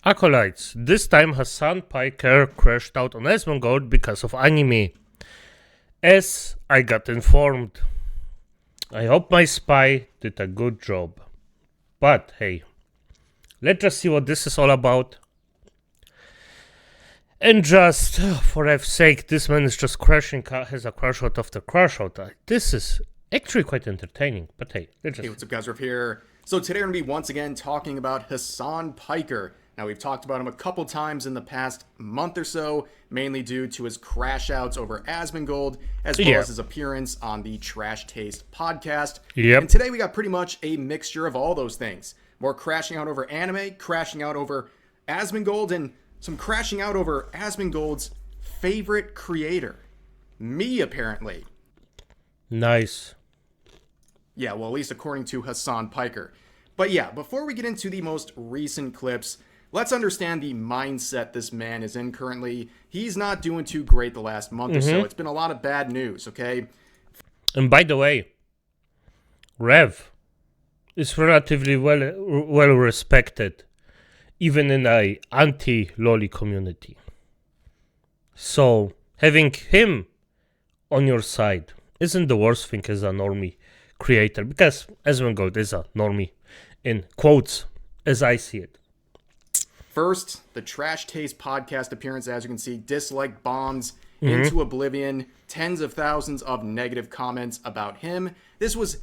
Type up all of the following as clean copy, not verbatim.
Acolytes, this time Hasan Piker crashed out on Asmongold because of anime. As I got informed. I hope my spy did a good job. But hey, let's just see what this is all about. And just for F's sake, this man is just crashing, has a crash out after crash out. This is actually quite entertaining. But hey, let's just... Hey, what's up guys, Rev here. So today we're going to be once again talking about Hasan Piker. Now we've talked about him a couple times in the past month or so, mainly due to his crash outs over Asmongold, as well as his appearance on the Trash Taste podcast. And today we got pretty much a mixture of all those things. More crashing out over anime, crashing out over Asmongold, and some crashing out over Asmongold's favorite creator. Me, apparently. Nice. Yeah, well, at least according to Hasan Piker. But yeah, before we get into the most recent clips, let's understand the mindset this man is in currently. He's not doing too great the last month or so. It's been a lot of bad news, okay? And by the way, Rev is relatively well respected, even in a anti-loli community. So, having him on your side isn't the worst thing as a normie creator, because Asmongold is a normie, in quotes, as I see it. First, the Trash Taste podcast appearance, as you can see, dislike bombs into oblivion, tens of thousands of negative comments about him. This was,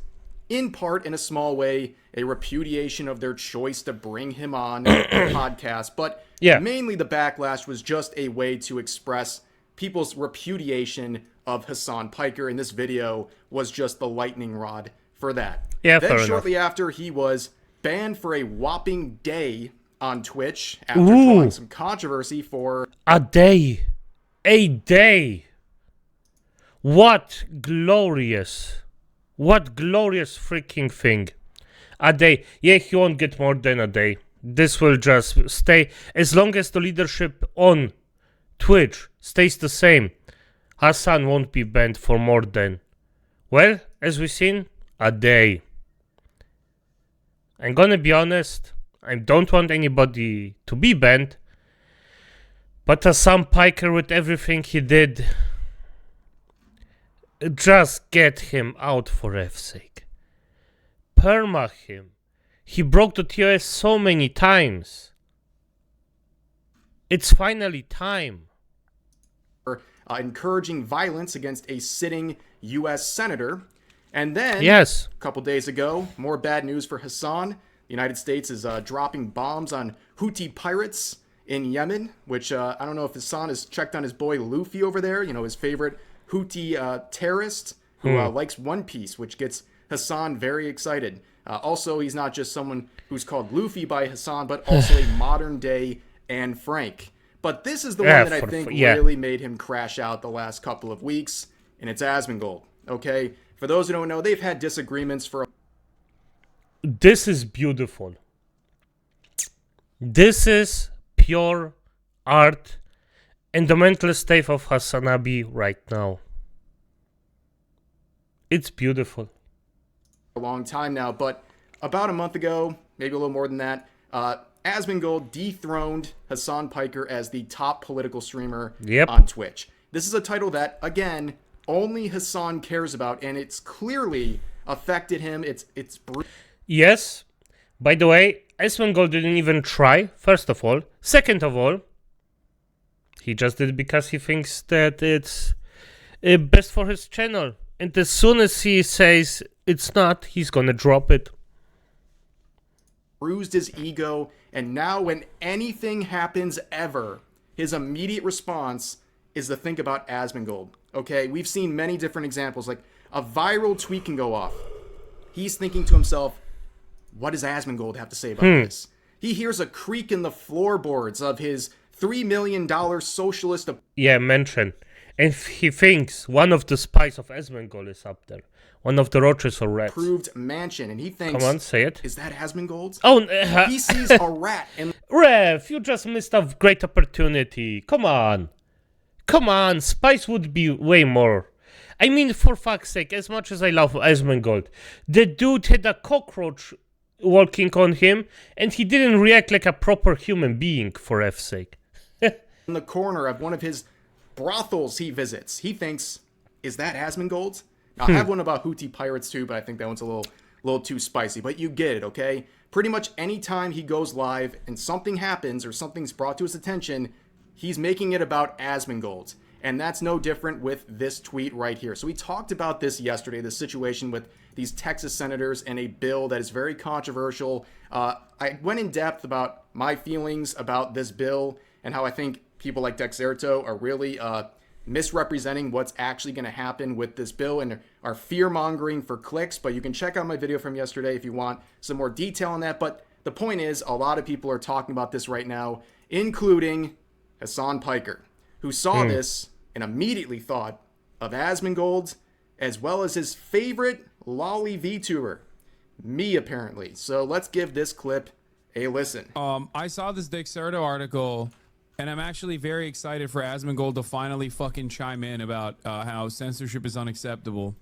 in part, in a small way, a repudiation of their choice to bring him on the podcast, but mainly the backlash was just a way to express people's repudiation of Hasan Piker, and this video was just the lightning rod for that. Yeah, then shortly after, he was banned for a whopping day on Twitch after causing some controversy for a day. What glorious freaking thing. A day. Yeah, he won't get more than a day. This will just stay as long as the leadership on Twitch stays the same. Hasan won't be banned for more than, well, as we've seen, a day. I'm gonna be honest, I don't want anybody to be banned, but Hasan Piker, with everything he did, just get him out for F's sake. Perma him. He broke the TOS so many times. It's finally time. Encouraging violence against a sitting U.S. senator. And then, a couple days ago, more bad news for Hasan. The United States is dropping bombs on Houthi pirates in Yemen, which I don't know if Hasan has checked on his boy Luffy over there, you know, his favorite Houthi terrorist who likes One Piece, which gets Hasan very excited. Also, he's not just someone who's called Luffy by Hasan, but also a modern-day Anne Frank. But this is the one that I think really made him crash out the last couple of weeks, and it's Asmongold, okay? For those who don't know, they've had disagreements for... This is beautiful. This is pure art and the mental state of Hasanabi right now. It's beautiful. A long time now, but about a month ago, maybe a little more than that, Asmongold dethroned Hasan Piker as the top political streamer on Twitch. This is a title that, again, only Hasan cares about, and it's clearly affected him. It's yes. By the way, Asmongold didn't even try, first of all. Second of all, he just did it because he thinks that it's best for his channel. And as soon as he says it's not, he's gonna drop it. Bruised his ego, and now when anything happens ever, his immediate response is to think about Asmongold. Okay, we've seen many different examples, like a viral tweet can go off. He's thinking to himself, what does Asmongold have to say about this? He hears a creak in the floorboards of his $3 million socialist... mention. And he thinks one of the spies of Asmongold is up there. One of the roaches or rats. Approved mansion, and he thinks... Come on, say it. Is that Asmongold's? Oh, he sees a rat and... Rev, you just missed a great opportunity. Come on. Spies would be way more. I mean, for fuck's sake, as much as I love Asmongold, the dude had a cockroach walking on him, and he didn't react like a proper human being, for F's sake. In the corner of one of his brothels he visits, he thinks, is that Asmongold? Now, I have one about Houthi pirates too, but I think that one's a little too spicy. But you get it, okay? Pretty much any time he goes live and something happens or something's brought to his attention, he's making it about Asmongold. And that's no different with this tweet right here. So we talked about this yesterday, the situation with these Texas senators and a bill that is very controversial. I went in depth about my feelings about this bill and how I think people like Dexerto are really misrepresenting what's actually going to happen with this bill and are fear-mongering for clicks. But you can check out my video from yesterday if you want some more detail on that. But the point is, a lot of people are talking about this right now, including Hasan Piker, who saw this and immediately thought of Asmongold, as well as his favorite lolly VTuber, me apparently. So let's give this clip a listen. I saw this Dexerto article, and I'm actually very excited for Asmongold to finally fucking chime in about how censorship is unacceptable.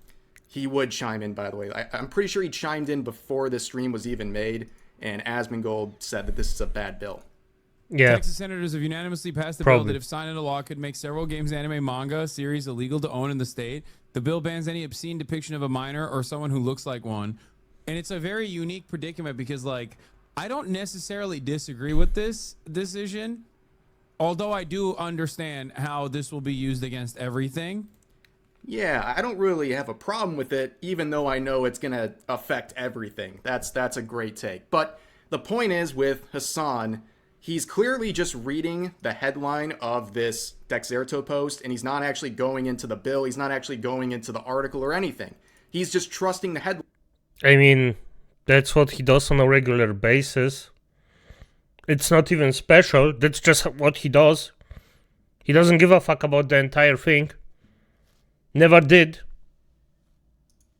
He would chime in, by the way. I'm pretty sure he chimed in before the stream was even made, and Asmongold said that this is a bad bill. Yeah. Texas senators have unanimously passed a bill that, if signed into law, could make several games, anime, manga series illegal to own in the state. The bill bans any obscene depiction of a minor or someone who looks like one. And it's a very unique predicament because, like, I don't necessarily disagree with this decision, although I do understand how this will be used against everything. Yeah, I don't really have a problem with it, even though I know it's going to affect everything. That's a great take. But the point is, with Hasan, he's clearly just reading the headline of this Dexerto post, and he's not actually going into the bill. He's not actually going into the article or anything. He's just trusting the headline. I mean, that's what he does on a regular basis. It's not even special. That's just what he does. He doesn't give a fuck about the entire thing. Never did.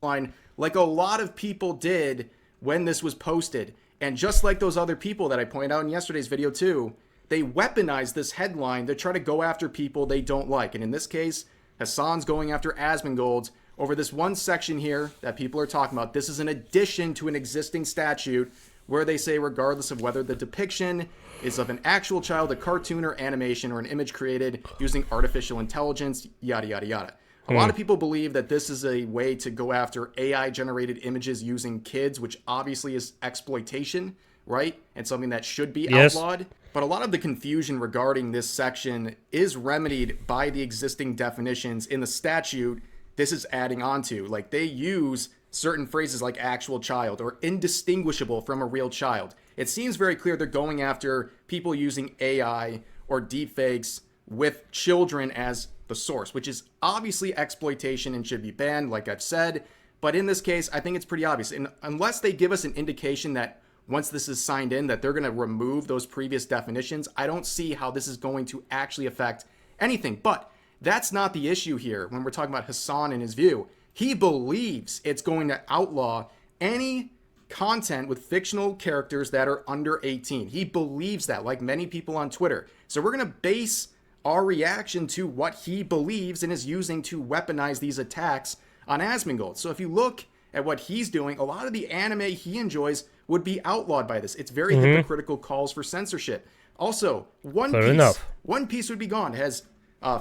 Like a lot of people did when this was posted. And just like those other people that I pointed out in yesterday's video too, they weaponized this headline to try to go after people they don't like. And in this case, Hasan's going after Asmongold over this one section here that people are talking about. This is an addition to an existing statute where they say, regardless of whether the depiction is of an actual child, a cartoon or animation, or an image created using artificial intelligence, yada, yada, yada. A lot of people believe that this is a way to go after AI-generated images using kids, which obviously is exploitation, right? And something that should be outlawed. But a lot of the confusion regarding this section is remedied by the existing definitions in the statute this is adding on to. Like, they use certain phrases like actual child or indistinguishable from a real child. It seems very clear they're going after people using AI or deepfakes with children as the source, which is obviously exploitation and should be banned, like I've said. But in this case, I think it's pretty obvious. And unless they give us an indication that once this is signed in, that they're going to remove those previous definitions, I don't see how this is going to actually affect anything. But that's not the issue here when we're talking about Hasan and his view. He believes it's going to outlaw any content with fictional characters that are under 18. He believes that, like many people on Twitter. So we're going to base our reaction to what he believes and is using to weaponize these attacks on Asmongold. So if you look at what he's doing, a lot of the anime he enjoys would be outlawed by this. It's very hypocritical calls for censorship. Also, One Piece would be gone. It has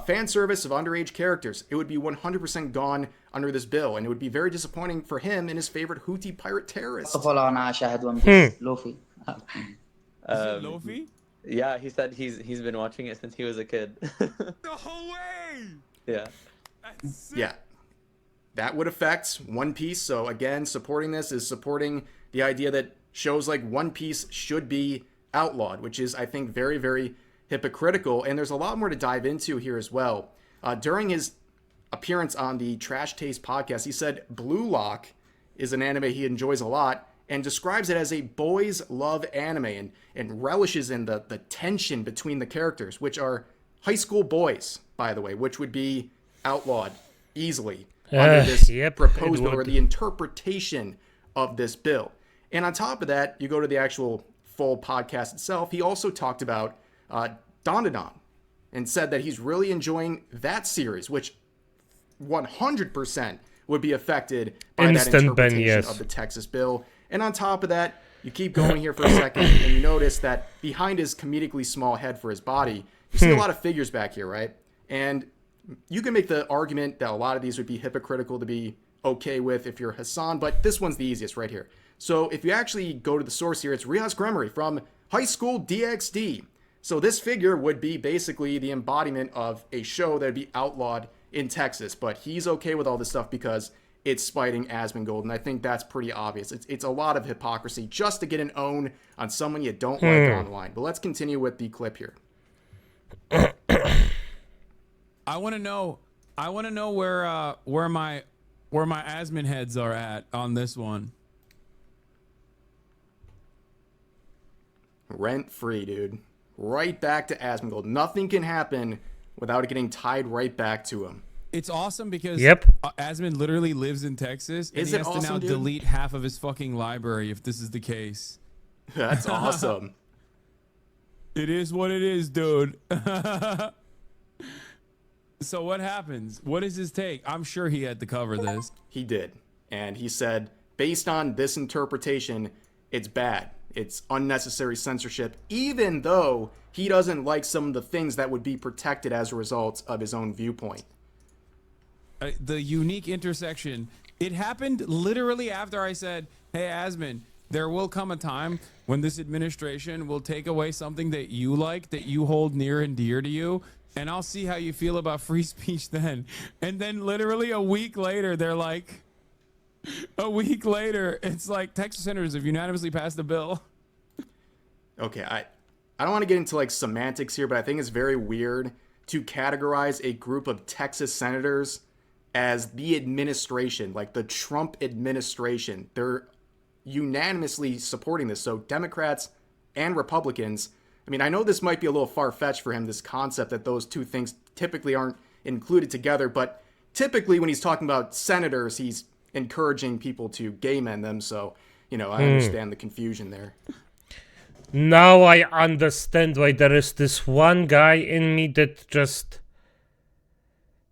fan service of underage characters. It would be 100% gone under this bill, and it would be very disappointing for him and his favorite Houthi pirate terrorists. Luffy. Luffy? Yeah, he said he's been watching it since he was a kid. The whole way! Yeah. Yeah. That would affect One Piece. So again, supporting this is supporting the idea that shows like One Piece should be outlawed, which is, I think, very, very hypocritical. And there's a lot more to dive into here as well. During his appearance on the Trash Taste podcast, he said Blue Lock is an anime he enjoys a lot, and describes it as a boys love anime and relishes in the tension between the characters, which are high school boys, by the way, which would be outlawed easily under this proposed bill or the interpretation of this bill. And on top of that, you go to the actual full podcast itself. He also talked about Dandadan and said that he's really enjoying that series, which 100% would be affected by that interpretation of the Texas bill. And on top of that, you keep going here for a second, and you notice that behind his comedically small head for his body, you see a lot of figures back here, right? And you can make the argument that a lot of these would be hypocritical to be okay with if you're Hasan, but this one's the easiest right here. So if you actually go to the source here, it's Riaz Gremory from High School DxD. So this figure would be basically the embodiment of a show that would be outlawed in Texas, but he's okay with all this stuff because it's spiting Asmongold, and I think that's pretty obvious. It's a lot of hypocrisy just to get an own on someone you don't like online. But let's continue with the clip here. I want to know where my Asmon heads are at on this one. Rent free, dude. Right back to Asmongold. Nothing can happen without it getting tied right back to him. It's awesome because Asmon literally lives in Texas, and he has to now delete half of his fucking library if this is the case. That's awesome. It is what it is, dude. So what happens? What is his take? I'm sure he had to cover this. He did. And he said, based on this interpretation, it's bad. It's unnecessary censorship, even though he doesn't like some of the things that would be protected as a result of his own viewpoint. The unique intersection. It happened literally after I said, hey, Asmon, there will come a time when this administration will take away something that you like, that you hold near and dear to you, and I'll see how you feel about free speech then. And then literally a week later, they're like, it's like Texas senators have unanimously passed the bill. Okay, I don't want to get into like semantics here, but I think it's very weird to categorize a group of Texas senators as the administration, like the Trump administration. They're unanimously supporting this. So Democrats and Republicans, I mean, I know this might be a little far-fetched for him, this concept that those two things typically aren't included together, but typically when he's talking about senators, he's encouraging people to gay men them. So, I understand the confusion there. Now I understand why there is this one guy in me that just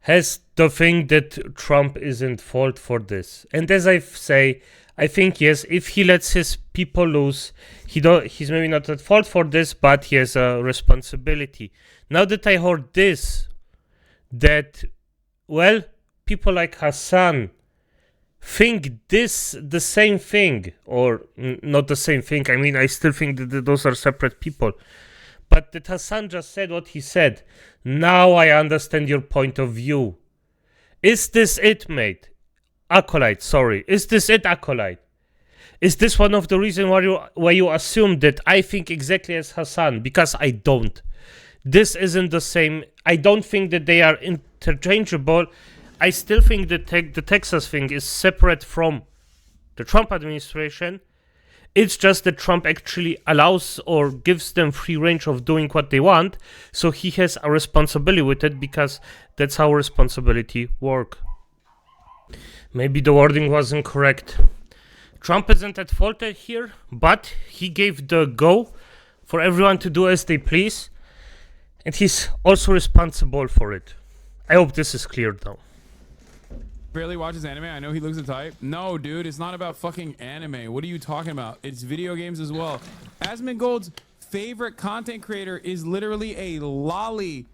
has the thing that Trump isn't fault for this. And as I say, I think, yes, if he lets his people loose, he's maybe not at fault for this, but he has a responsibility. Now that I heard this, that, well, people like Hasan think the same thing, or not the same thing. I mean, I still think that those are separate people. But that Hasan just said what he said. Now I understand your point of view. Is this it, mate? Acolyte, sorry. Is this it, Acolyte? Is this one of the reasons why you assume that I think exactly as Hasan? Because I don't. This isn't the same. I don't think that they are interchangeable. I still think that the Texas thing is separate from the Trump administration. It's just that Trump actually allows or gives them free range of doing what they want. So he has a responsibility with it because that's how responsibility works. Maybe the wording wasn't correct. Trump isn't at fault here, but he gave the go for everyone to do as they please. And he's also responsible for it. I hope this is clear now. Barely watches anime. I know he looks the type. No, dude, it's not about fucking anime. What are you talking about? It's video games as well. Asmongold's favorite content creator is literally a lolly.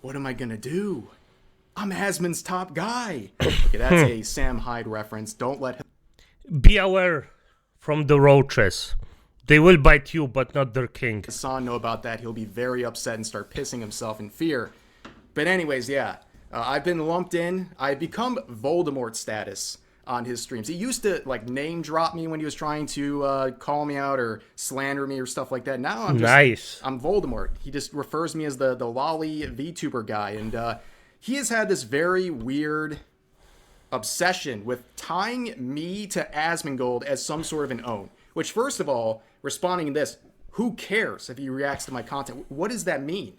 What am I gonna do? I'm Asmon's top guy. Okay, that's a Sam Hyde reference. Don't let him. Be aware from the roaches. They will bite you, but not their king. Hasan know about that. He'll be very upset and start pissing himself in fear. But anyways, yeah, I've been lumped in. I've become Voldemort status on his streams. He used to like name drop me when he was trying to call me out or slander me or stuff like that. Now I'm Voldemort. He just refers me as the lolly VTuber guy, and he has had this very weird obsession with tying me to Asmongold as some sort of an own. Which, first of all, responding to this, who cares if he reacts to my content? What does that mean?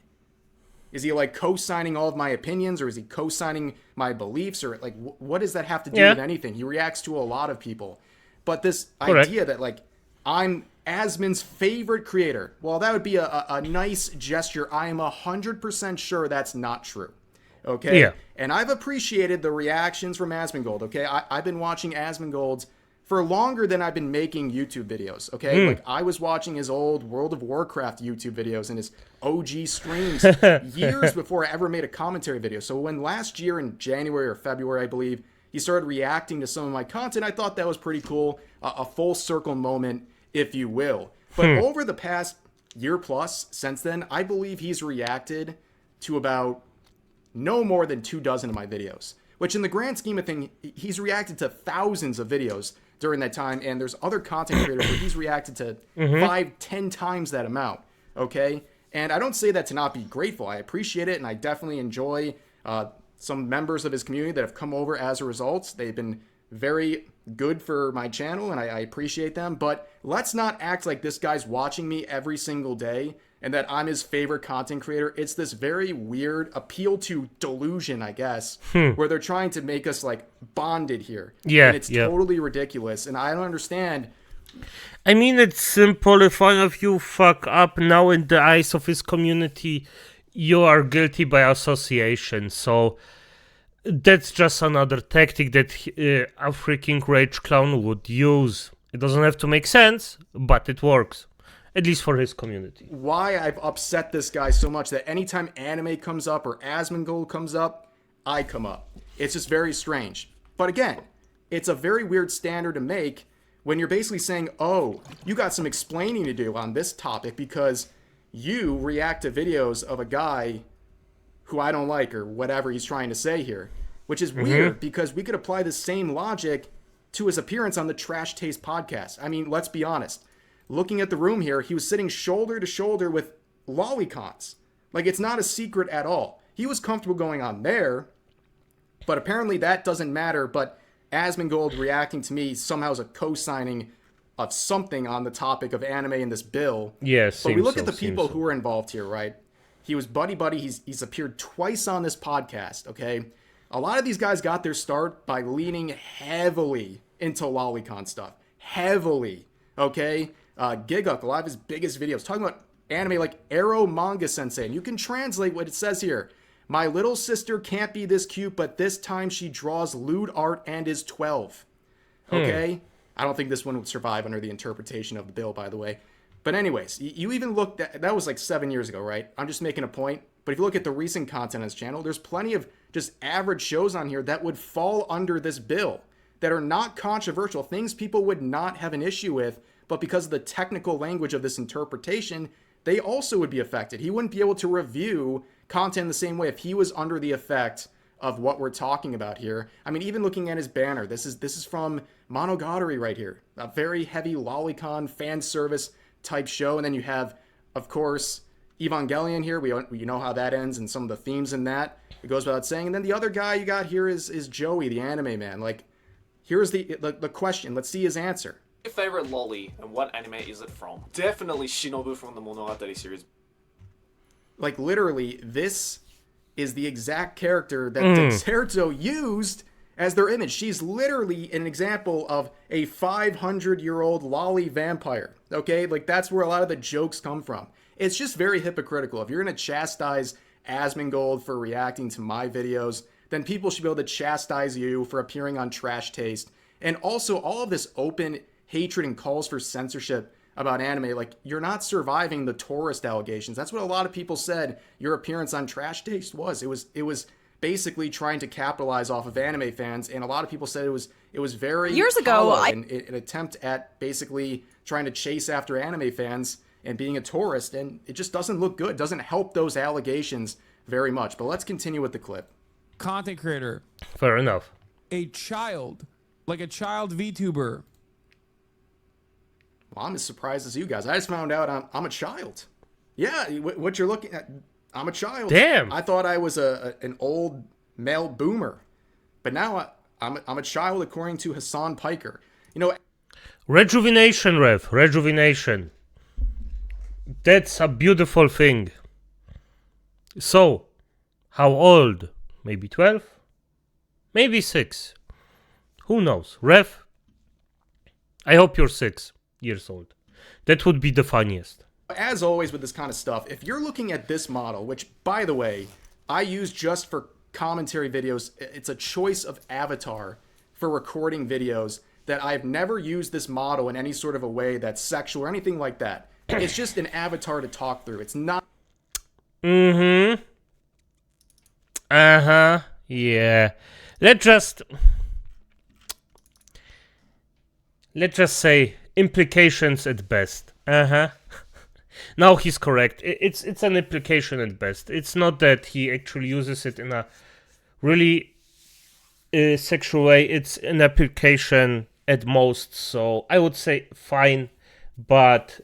Is he like co-signing all of my opinions, or is he co-signing my beliefs, or like what does that have to do with anything? He reacts to a lot of people, but this idea that like I'm Asmon's favorite creator, well, that would be a nice gesture. I am 100% sure that's not true. Okay, and I've appreciated the reactions from Asmongold. Okay, I've been watching Asmongold's for longer than I've been making YouTube videos, okay? Like, I was watching his old World of Warcraft YouTube videos and his OG streams years before I ever made a commentary video. So when last year in January or February, I believe, he started reacting to some of my content, I thought that was pretty cool. A full circle moment, if you will. But over the past year plus since then, I believe he's reacted to about no more than 24 of my videos, which in the grand scheme of things, he's reacted to thousands of videos during that time. And there's other content creators where he's reacted to 5-10 times that amount. Okay. And I don't say that to not be grateful. I appreciate it. And I definitely enjoy some members of his community that have come over as a result. They've been very good for my channel, and I appreciate them. But let's not act like this guy's watching me every single day and that I'm his favorite content creator. It's this very weird appeal to delusion, I guess, where they're trying to make us like bonded here. Yeah, and it's totally ridiculous, and I don't understand. I mean, it's simple. If one of you fuck up now in the eyes of his community, you are guilty by association. So that's just another tactic that a freaking rage clown would use. It doesn't have to make sense, but it works. At least for his community. Why I've upset this guy so much that anytime anime comes up or Asmongold comes up, I come up. It's just very strange. But again, it's a very weird standard to make when you're basically saying, oh, you got some explaining to do on this topic because you react to videos of a guy who I don't like or whatever he's trying to say here, which is weird because we could apply the same logic to his appearance on the Trash Taste podcast. I mean, let's be honest. Looking at the room here, he was sitting shoulder to shoulder with lolicons. Like, it's not a secret at all. He was comfortable going on there, but apparently that doesn't matter. But Asmongold reacting to me somehow is a co-signing of something on the topic of anime in this bill. Yes, but we look at the people who are involved here, right? He was buddy. He's appeared twice on this podcast, okay? A lot of these guys got their start by leaning heavily into lolicon stuff. Heavily, okay? Giguk, a lot of his biggest videos, talking about anime like Arrow Manga Sensei. And you can translate what it says here. My little sister can't be this cute, but this time she draws lewd art and is 12. Okay? I don't think this one would survive under the interpretation of the bill, by the way. But anyways, you even looked at, that was like 7 years ago, right? I'm just making a point. But if you look at the recent content on his channel, there's plenty of just average shows on here that would fall under this bill, that are not controversial, things people would not have an issue with, but because of the technical language of this interpretation, they also would be affected. He wouldn't be able to review content the same way if he was under the effect of what we're talking about here. I mean, even looking at his banner, this is from Monogatari right here. A very heavy lolicon fan service type show. And then you have, of course, Evangelion here. We know how that ends and some of the themes in that. It goes without saying. And then the other guy you got here is Joey, the anime man. Like, here's the question. Let's see his answer. Your favorite lolly and what anime is it from? Definitely Shinobu from the Monogatari series. Like, literally, this is the exact character that Dexerto used as their image. She's literally an example of a 500-year-old lolly vampire. Okay? Like, that's where a lot of the jokes come from. It's just very hypocritical. If you're going to chastise Asmongold for reacting to my videos, then people should be able to chastise you for appearing on Trash Taste. And also, all of this open hatred and calls for censorship about anime, like, you're not surviving the tourist allegations. That's what a lot of people said your appearance on Trash Taste was. It was basically trying to capitalize off of anime fans, and a lot of people said it was very years ago an attempt at basically trying to chase after anime fans and being a tourist, and it just doesn't look good. It doesn't help those allegations very much. But let's continue with the clip. Content creator. Fair enough. A child, like a child VTuber. Well, I'm as surprised as you guys. I just found out I'm a child. Yeah, what you're looking at, I'm a child. Damn. I thought I was an old male boomer, but now I'm a child according to Hasan Piker. You know, rejuvenation, Rev. Rejuvenation. That's a beautiful thing. So, how old? Maybe 12? Maybe 6. Who knows? Rev, I hope you're 6 years old. That would be the funniest. As always with this kind of stuff, if you're looking at this model, which, by the way, I use just for commentary videos, it's a choice of avatar for recording videos that I've never used this model in any sort of a way that's sexual or anything like that. It's just an avatar to talk through. It's not. Mm-hmm. Uh-huh. Yeah. Let's just say implications at best. Uh-huh. No, he's correct. It's an implication at best. It's not that he actually uses it in a really sexual way. It's an application at most. So I would say fine, but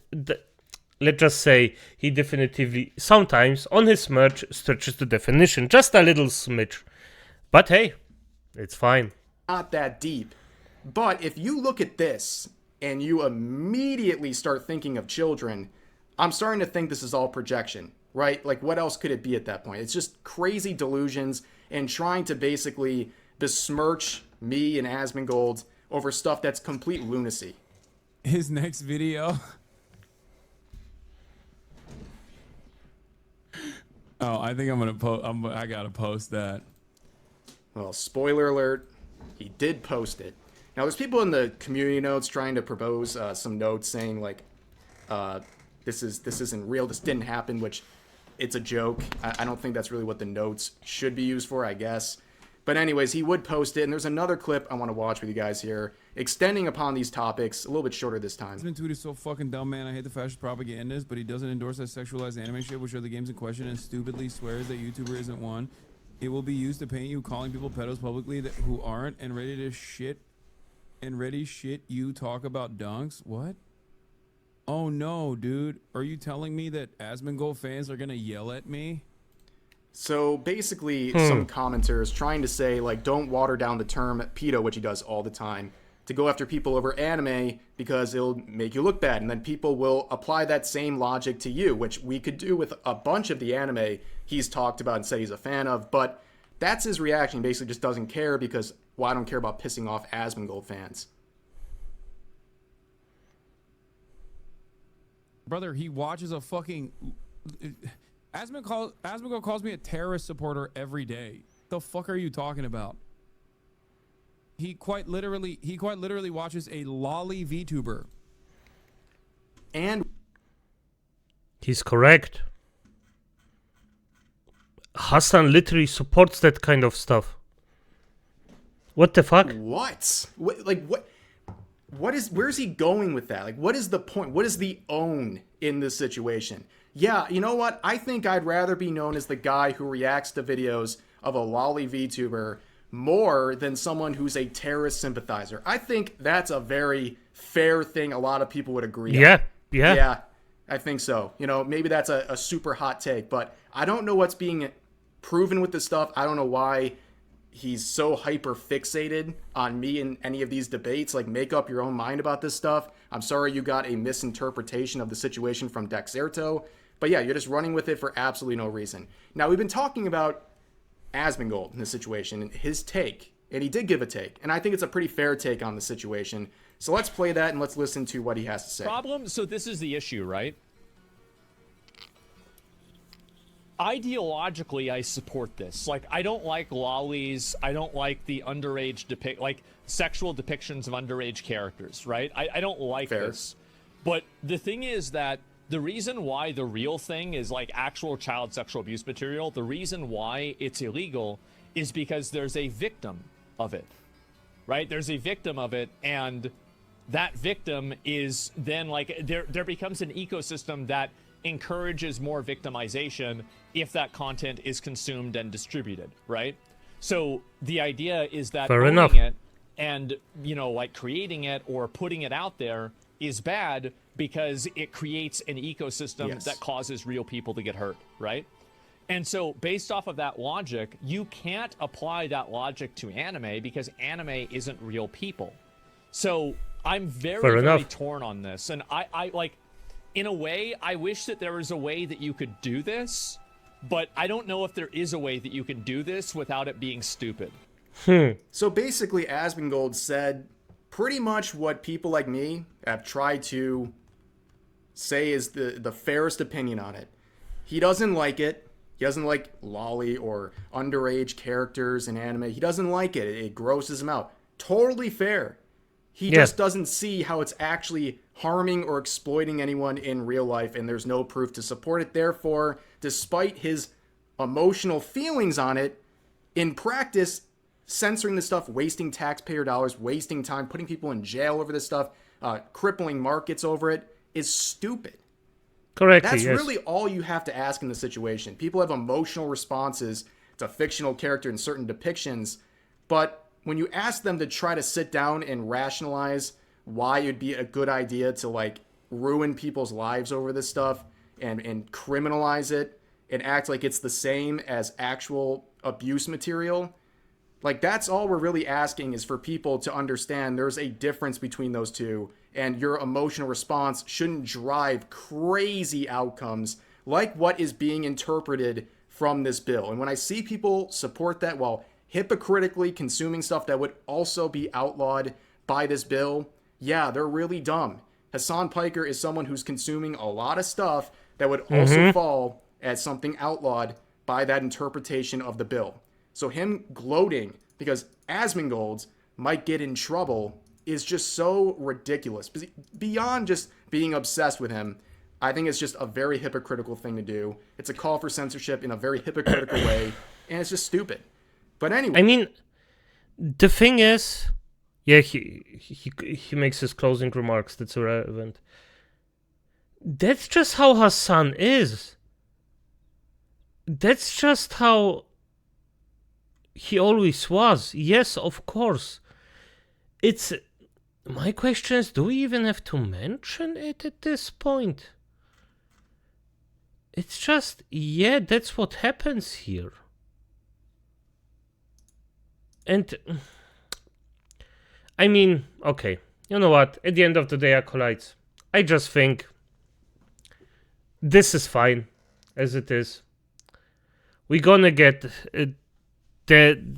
let's just say he definitively sometimes on his merch stretches the definition just a little smidge. But hey, it's fine. Not that deep. But if you look at this and you immediately start thinking of children, I'm starting to think this is all projection, right? Like, what else could it be at that point? It's just crazy delusions and trying to basically besmirch me and Asmongold over stuff that's complete lunacy. His next video. Oh, I think I'm gonna post. I gotta post that. Well, spoiler alert, he did post it. Now, there's people in the community notes trying to propose some notes saying like, this isn't real, this didn't happen, which it's a joke. I don't think that's really what the notes should be used for, I guess. But anyways, he would post it, and there's another clip I want to watch with you guys here, extending upon these topics, a little bit shorter this time. Asmon tweet is so fucking dumb, man. I hate the fascist propagandist, but he doesn't endorse that sexualized anime shit, which are the games in question, and stupidly swears that YouTuber isn't one. It will be used to paint you calling people pedos publicly who aren't, and ready shit you talk about dunks. What? Oh no, dude. Are you telling me that Asmongold fans are gonna yell at me? So basically, some commenters trying to say, like, don't water down the term pedo, which he does all the time, to go after people over anime because it'll make you look bad. And then people will apply that same logic to you, which we could do with a bunch of the anime he's talked about and said he's a fan of. But that's his reaction. He basically just doesn't care because, well, I don't care about pissing off Asmongold fans. Brother, he watches a fucking... Asmongold calls me a terrorist supporter every day. The fuck are you talking about? He quite literally watches a lolly VTuber. And he's correct. Hasan literally supports that kind of stuff. What the fuck? What? Where's he going with that? Like, what is the point? What is the own in this situation? Yeah, you know what? I think I'd rather be known as the guy who reacts to videos of a lolly VTuber more than someone who's a terrorist sympathizer. I think that's a very fair thing a lot of people would agree on. Yeah, I think so. You know, maybe that's a super hot take, but I don't know what's being proven with this stuff. I don't know why he's so hyper fixated on me in any of these debates. Like, make up your own mind about this stuff. I'm sorry you got a misinterpretation of the situation from Dexerto. But yeah, you're just running with it for absolutely no reason. Now, we've been talking about Asmongold in this situation and his take, and he did give a take, and I think it's a pretty fair take on the situation. So let's play that and let's listen to what he has to say. So this is the issue, right? Ideologically, I support this. Like, I don't like lollies. I don't like the underage sexual depictions of underage characters, right? I don't like this. But the thing is that the reason why the real thing is like actual child sexual abuse material, the reason why it's illegal is because there's a victim of it, right? There's a victim of it, and that victim is then like, there becomes an ecosystem that encourages more victimization if that content is consumed and distributed, right? So the idea is that owning it and, you know, like creating it or putting it out there is bad because it creates an ecosystem that causes real people to get hurt, right? And so based off of that logic, you can't apply that logic to anime because anime isn't real people. So I'm very torn on this. And I like, in a way, I wish that there was a way that you could do this, but I don't know if there is a way that you can do this without it being stupid. So basically, Asmongold said pretty much what people like me have tried to say is the fairest opinion on it. He doesn't like it. He doesn't like lolly or underage characters in anime. He doesn't like it. It grosses him out. Totally fair. He just doesn't see how it's actually harming or exploiting anyone in real life, and there's no proof to support it. Therefore, despite his emotional feelings on it, in practice, censoring this stuff, wasting taxpayer dollars, wasting time, putting people in jail over this stuff, crippling markets over it, is stupid. Correctly, That's really all you have to ask in the situation. People have emotional responses to a fictional character in certain depictions, but when you ask them to try to sit down and rationalize why it'd be a good idea to like ruin people's lives over this stuff and criminalize it and act like it's the same as actual abuse material, like that's all we're really asking is for people to understand there's a difference between those two, and your emotional response shouldn't drive crazy outcomes like what is being interpreted from this bill. And when I see people support that while hypocritically consuming stuff that would also be outlawed by this bill, yeah, they're really dumb. Hasan Piker is someone who's consuming a lot of stuff that would also fall as something outlawed by that interpretation of the bill. So him gloating because Asmongold might get in trouble is just so ridiculous. Beyond just being obsessed with him, I think it's just a very hypocritical thing to do. It's a call for censorship in a very hypocritical way, and it's just stupid. But anyway. I mean, the thing is, yeah, he makes his closing remarks. That's irrelevant. That's just how Hasan is. That's just how he always was. Yes, of course. It's... My question is, do we even have to mention it at this point? It's just, yeah, that's what happens here. And, I mean, okay, you know what? At the end of the day, acolytes, I just think this is fine as it is. We're gonna get the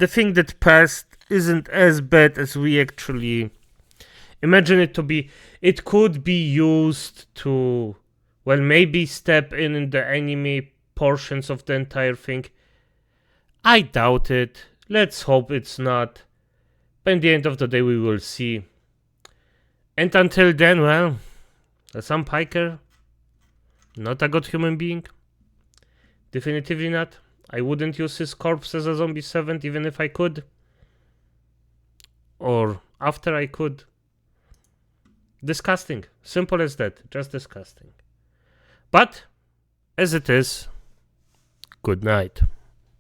thing that passed isn't as bad as we actually imagine it to be. It could be used to, well, maybe step in the enemy portions of the entire thing. I doubt it. Let's hope it's not. But at the end of the day, we will see. And until then, well, Hasan Piker, not a good human being. Definitively not. I wouldn't use his corpse as a zombie servant even if I could. Or after I could. Disgusting. Simple as that. Just disgusting. But, as it is, good night.